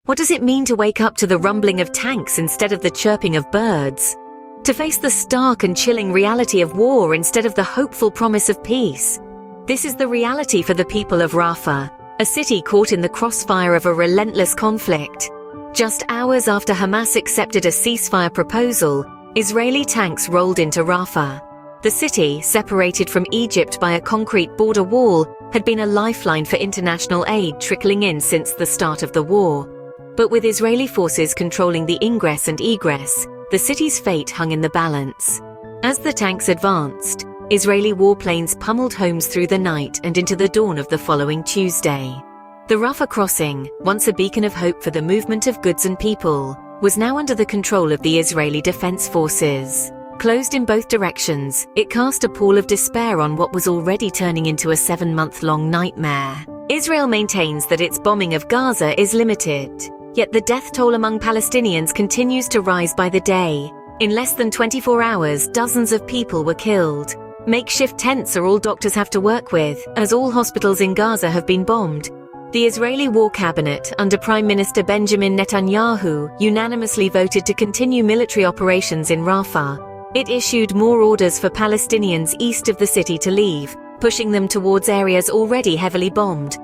What does it mean to wake up to the rumbling of tanks instead of the chirping of birds? To face the stark and chilling reality of war instead of the hopeful promise of peace? This is the reality for the people of Rafah, a city caught in the crossfire of a relentless conflict. Just hours after Hamas accepted a ceasefire proposal, Israeli tanks rolled into Rafah. The city, separated from Egypt by a concrete border wall, had been a lifeline for international aid trickling in since the start of the war. But with Israeli forces controlling the ingress and egress, the city's fate hung in the balance. As the tanks advanced, Israeli warplanes pummeled homes through the night and into the dawn of the following Tuesday. The Rafah crossing, once a beacon of hope for the movement of goods and people, was now under the control of the Israeli Defense Forces. Closed in both directions, it cast a pall of despair on what was already turning into a 7-month-long nightmare. Israel maintains that its bombing of Gaza is limited. Yet the death toll among Palestinians continues to rise by the day. In less than 24 hours, dozens of people were killed. Makeshift tents are all doctors have to work with, as all hospitals in Gaza have been bombed. The Israeli War Cabinet, under Prime Minister Benjamin Netanyahu, unanimously voted to continue military operations in Rafah. It issued more orders for Palestinians east of the city to leave, pushing them towards areas already heavily bombed.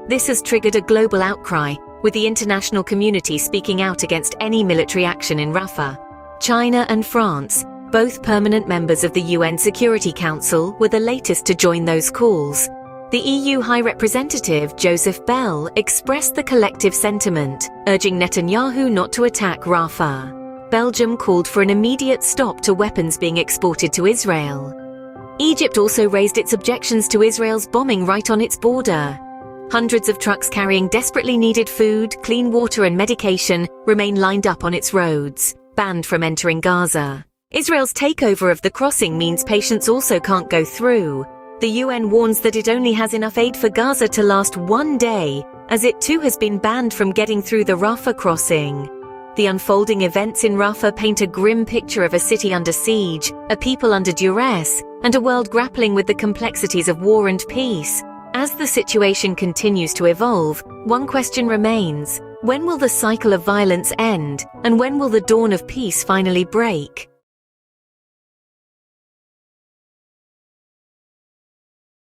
This has triggered a global outcry, with the international community speaking out against any military action in Rafah. China and France, both permanent members of the UN Security Council, were the latest to join those calls. The EU High Representative Joseph Bell expressed the collective sentiment, urging Netanyahu not to attack Rafah. Belgium called for an immediate stop to weapons being exported to Israel. Egypt also raised its objections to Israel's bombing right on its border. Hundreds of trucks carrying desperately needed food, clean water and medication remain lined up on its roads, banned from entering Gaza. Israel's takeover of the crossing means patients also can't go through. The UN warns that it only has enough aid for Gaza to last one day, as it too has been banned from getting through the Rafah crossing. The unfolding events in Rafah paint a grim picture of a city under siege, a people under duress, and a world grappling with the complexities of war and peace. As the situation continues to evolve, one question remains: when will the cycle of violence end, and when will the dawn of peace finally break?